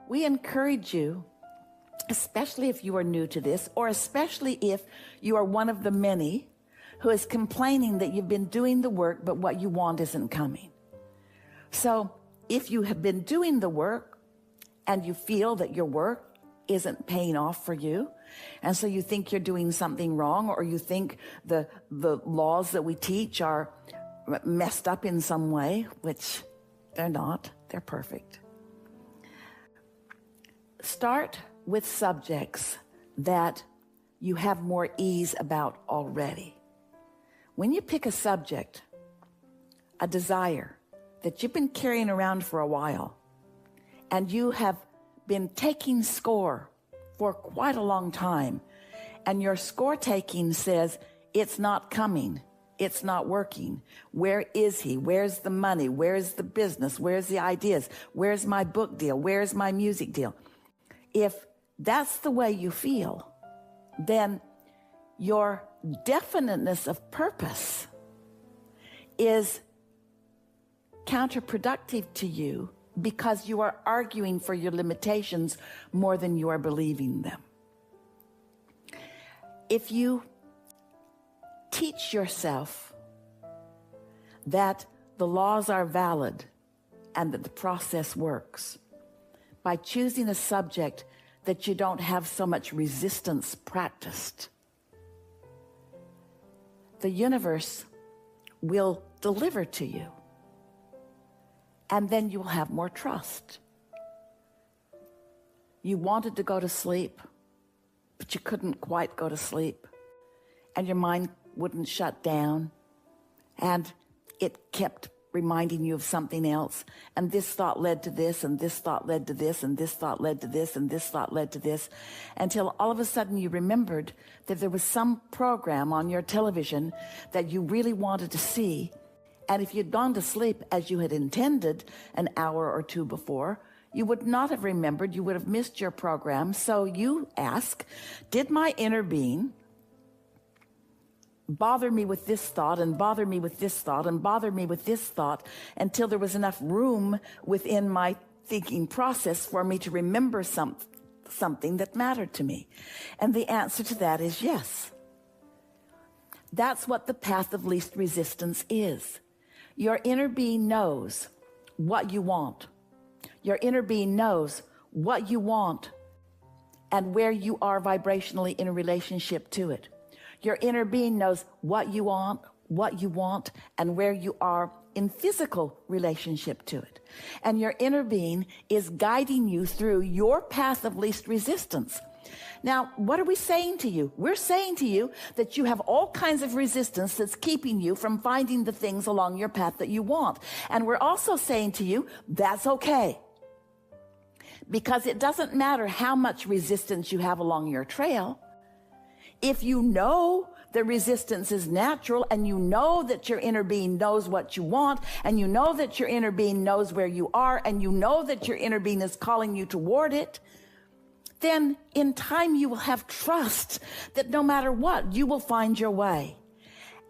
we encourage you, especially if you are new to this, or especially if you are one of the many who is complaining that you've been doing the work, but what you want isn't coming. So if you have been doing the work and you feel that your work isn't paying off for you, and so you think you're doing something wrong, or you think the laws that we teach are messed up in some way, which they're not, they're perfect. Start with subjects that you have more ease about already. When you pick a subject, a desire that you've been carrying around for a while, and you have been taking score for quite a long time, and your score taking says, it's not coming, it's not working. Where is he? Where's the money? Where's the business? Where's the ideas? Where's my book deal? Where's my music deal? If that's the way you feel, then your definiteness of purpose is counterproductive to you, because you are arguing for your limitations more than you are believing them. If you teach yourself that the laws are valid and that the process works by choosing a subject that you don't have so much resistance practiced, the universe will deliver to you. And then you will have more trust. You wanted to go to sleep, but you couldn't quite go to sleep. And your mind wouldn't shut down. And it kept reminding you of something else. And this thought led to this, and this thought led to this, and this thought led to this, and this thought led to this, until all of a sudden you remembered that there was some program on your television that you really wanted to see. And if you'd gone to sleep as you had intended an hour or two before, you would not have remembered, you would have missed your program. So you ask, did my inner being bother me with this thought, and bother me with this thought, and bother me with this thought, until there was enough room within my thinking process for me to remember something that mattered to me? And the answer to that is yes. That's what the path of least resistance is. Your inner being knows what you want. Your inner being knows what you want and where you are vibrationally in a relationship to it. Your inner being knows what you want, and where you are in physical relationship to it. And your inner being is guiding you through your path of least resistance. Now, what are we saying to you? We're saying to you that you have all kinds of resistance that's keeping you from finding the things along your path that you want. And we're also saying to you, that's okay. Because it doesn't matter how much resistance you have along your trail. If you know the resistance is natural, and you know that your inner being knows what you want, and you know that your inner being knows where you are, and you know that your inner being is calling you toward it, then in time you will have trust that no matter what, you will find your way.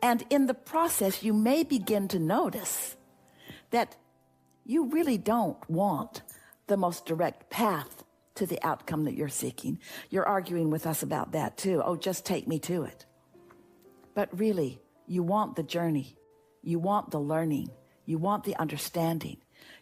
And in the process, you may begin to notice that you really don't want the most direct path to the outcome that you're seeking. You're arguing with us about that too. Oh, just take me to it. But really, you want the journey. You want the learning. You want the understanding.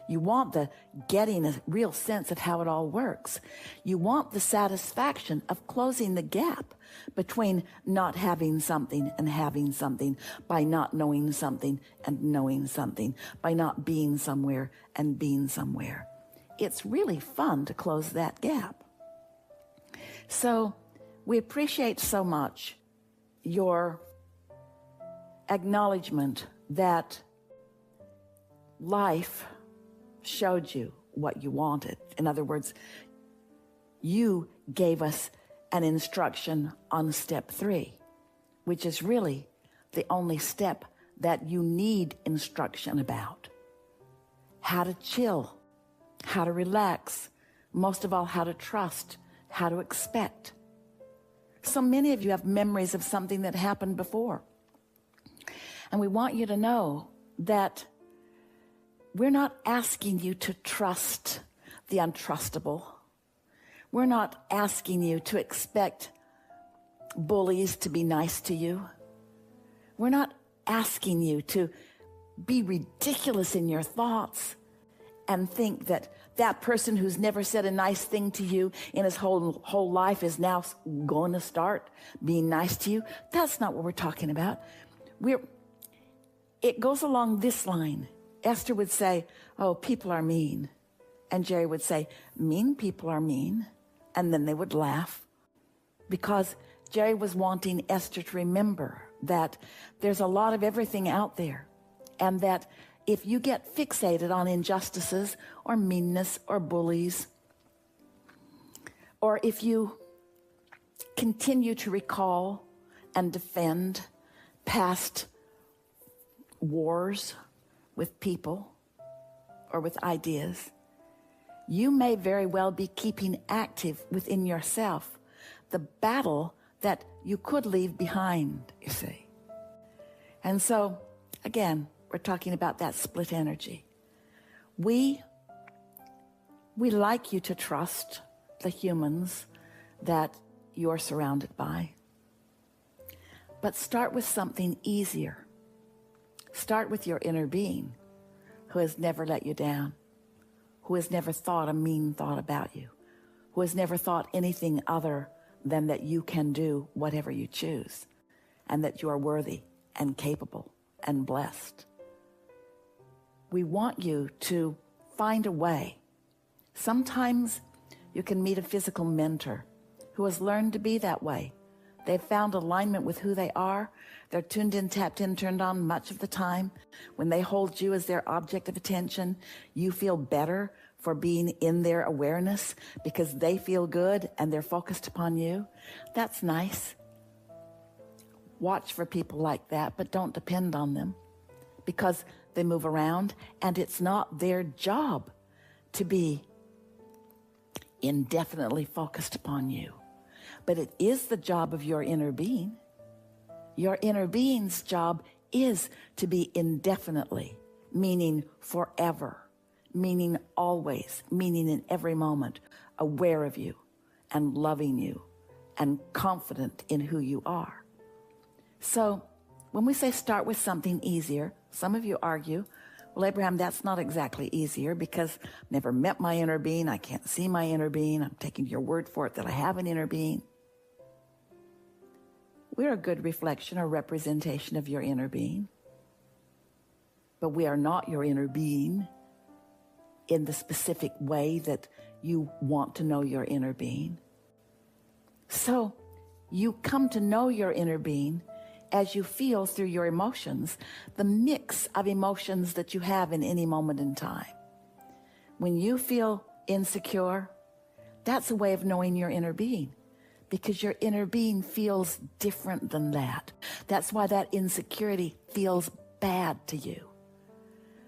You want the getting a real sense of how it all works. You want the satisfaction of closing the gap between not having something and having something, by not knowing something and knowing something, by not being somewhere and being somewhere. It's really fun to close that gap. So we appreciate so much your acknowledgement that life showed you what you wanted. In other words, you gave us an instruction on step 3, which is really the only step that you need instruction about. How to chill, how to relax, most of all, how to trust, how to expect. So many of you have memories of something that happened before. And we want you to know that we're not asking you to trust the untrustable. We're not asking you to expect bullies to be nice to you. We're not asking you to be ridiculous in your thoughts and think that that person who's never said a nice thing to you in his whole life is now going to start being nice to you. That's not what we're talking about. It goes along this line. Esther would say, oh, people are mean. And Jerry would say, mean people are mean. And then they would laugh, because Jerry was wanting Esther to remember that there's a lot of everything out there, and that if you get fixated on injustices or meanness or bullies, or if you continue to recall and defend past wars with people or with ideas, you may very well be keeping active within yourself the battle that you could leave behind, you see. And so, again, we're talking about that split energy. We like you to trust the humans that you're surrounded by. But start with something easier. Start with your inner being, who has never let you down, who has never thought a mean thought about you, who has never thought anything other than that you can do whatever you choose, and that you are worthy and capable and blessed. We want you to find a way. Sometimes you can meet a physical mentor who has learned to be that way. They've found alignment with who they are. They're tuned in, tapped in, turned on much of the time. When they hold you as their object of attention, you feel better for being in their awareness because they feel good and they're focused upon you. That's nice. Watch for people like that, but don't depend on them, because they move around and it's not their job to be indefinitely focused upon you. But it is the job of your inner being. Your inner being's job is to be indefinitely, meaning forever, meaning always, meaning in every moment, aware of you and loving you and confident in who you are. So when we say start with something easier, some of you argue, well, Abraham, that's not exactly easier because I've never met my inner being. I can't see my inner being. I'm taking your word for it that I have an inner being. We're a good reflection or representation of your inner being, but we are not your inner being in the specific way that you want to know your inner being. So you come to know your inner being as you feel through your emotions, the mix of emotions that you have in any moment in time. When you feel insecure, that's a way of knowing your inner being, because your inner being feels different than that. That's why that insecurity feels bad to you.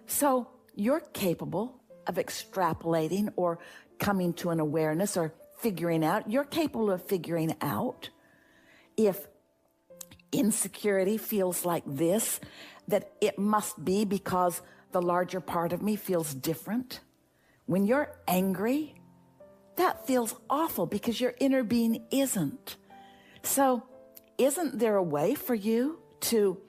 So you're capable of extrapolating or coming to an awareness or figuring out. You're capable of figuring out if insecurity feels like this, that it must be because the larger part of me feels different. When you're angry, that feels awful because your inner being isn't. So isn't there a way for you to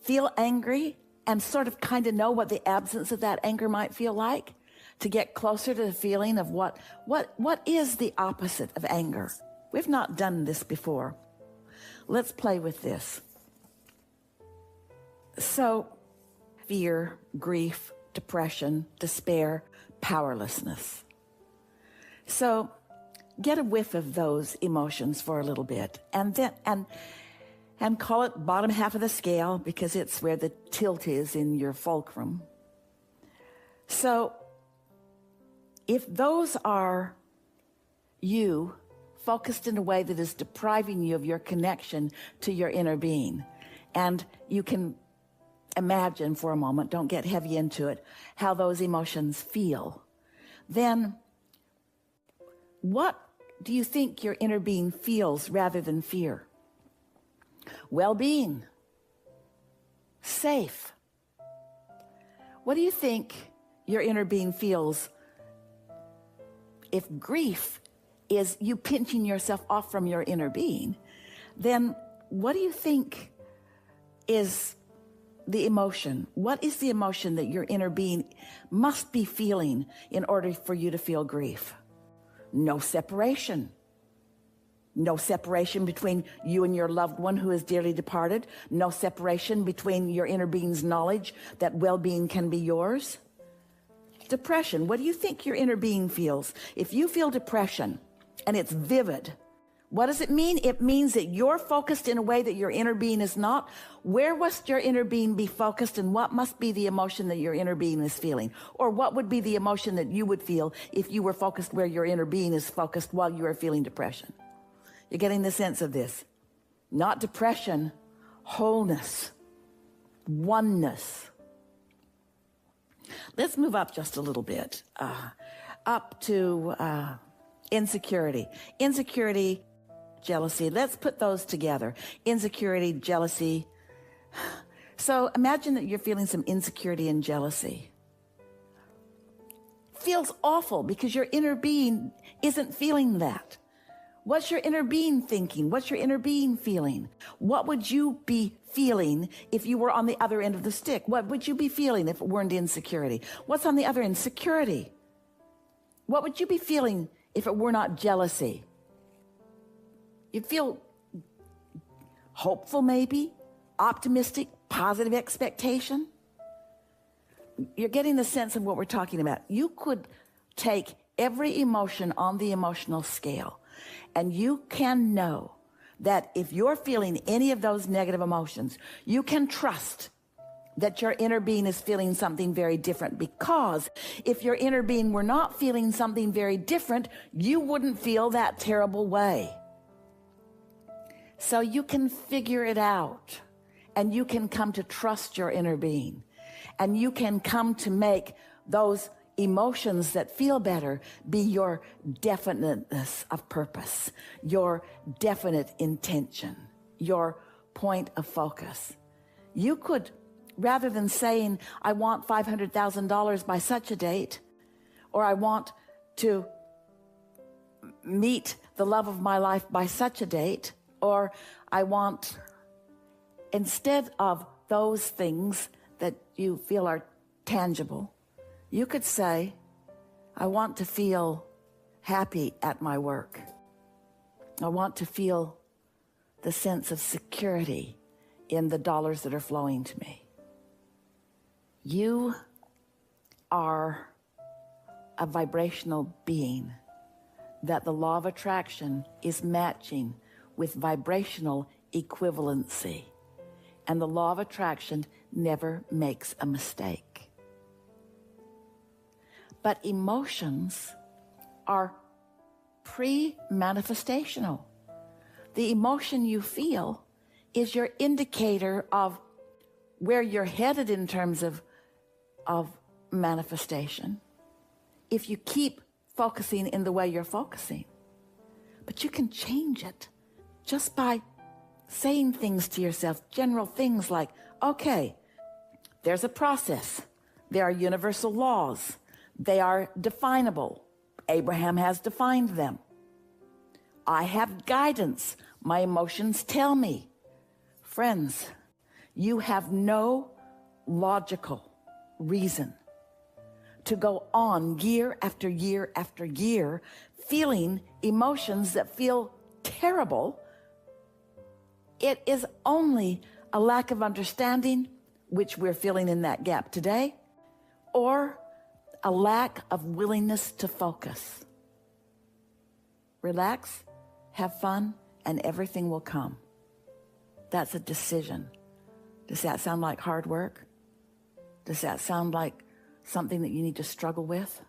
feel angry and sort of kind of know what the absence of that anger might feel like, to get closer to the feeling of what is the opposite of anger? We've not done this before. Let's play with this. So, fear, grief, depression, despair, powerlessness. So, get a whiff of those emotions for a little bit, and then and call it bottom half of the scale, because it's where the tilt is in your fulcrum. So, if those are you focused in a way that is depriving you of your connection to your inner being, and you can imagine for a moment, don't get heavy into it, how those emotions feel, then what do you think your inner being feels rather than fear? Well-being, safe. What do you think your inner being feels if grief is you pinching yourself off from your inner being, then what do you think is the emotion? What is the emotion that your inner being must be feeling in order for you to feel grief? No separation. No separation between you and your loved one who is dearly departed. No separation between your inner being's knowledge that well-being can be yours. Depression. What do you think your inner being feels? If you feel depression and it's vivid, what does it mean? It means that you're focused in a way that your inner being is not. Where must your inner being be focused, and what must be the emotion that your inner being is feeling? Or what would be the emotion that you would feel if you were focused where your inner being is focused while you are feeling depression? You're getting the sense of this. Not depression, wholeness, oneness. Let's move up just a little bit, up to insecurity. Insecurity, jealousy. Let's put those together. Insecurity, jealousy. So imagine that you're feeling some insecurity and jealousy. Feels awful because your inner being isn't feeling that. What's your inner being thinking? What's your inner being feeling? What would you be feeling if you were on the other end of the stick? What would you be feeling if it weren't insecurity? What's on the other end? Security. What would you be feeling if it were not jealousy? You'd feel hopeful, maybe, optimistic, positive expectation. You're getting the sense of what we're talking about. You could take every emotion on the emotional scale, and you can know that if you're feeling any of those negative emotions, you can trust that your inner being is feeling something very different, because if your inner being were not feeling something very different, you wouldn't feel that terrible way. So you can figure it out, and you can come to trust your inner being, and you can come to make those emotions that feel better be your definiteness of purpose, your definite intention, your point of focus. You could, rather than saying, I want $500,000 by such a date, or I want to meet the love of my life by such a date, or I want, instead of those things that you feel are tangible, you could say, I want to feel happy at my work. I want to feel the sense of security in the dollars that are flowing to me. You are a vibrational being that the law of attraction is matching with vibrational equivalency. And the law of attraction never makes a mistake. But emotions are pre-manifestational. The emotion you feel is your indicator of where you're headed in terms of manifestation, if you keep focusing in the way you're focusing. But you can change it just by saying things to yourself, general things like, okay, there's a process. There are universal laws. They are definable. Abraham has defined them. I have guidance. My emotions tell me. Friends, you have no logical reason to go on year after year after year feeling emotions that feel terrible. It is only a lack of understanding, which we're feeling in that gap today, or a lack of willingness to focus. Relax, have fun, and everything will come. That's a decision. Does that sound like hard work? Does that sound like something that you need to struggle with?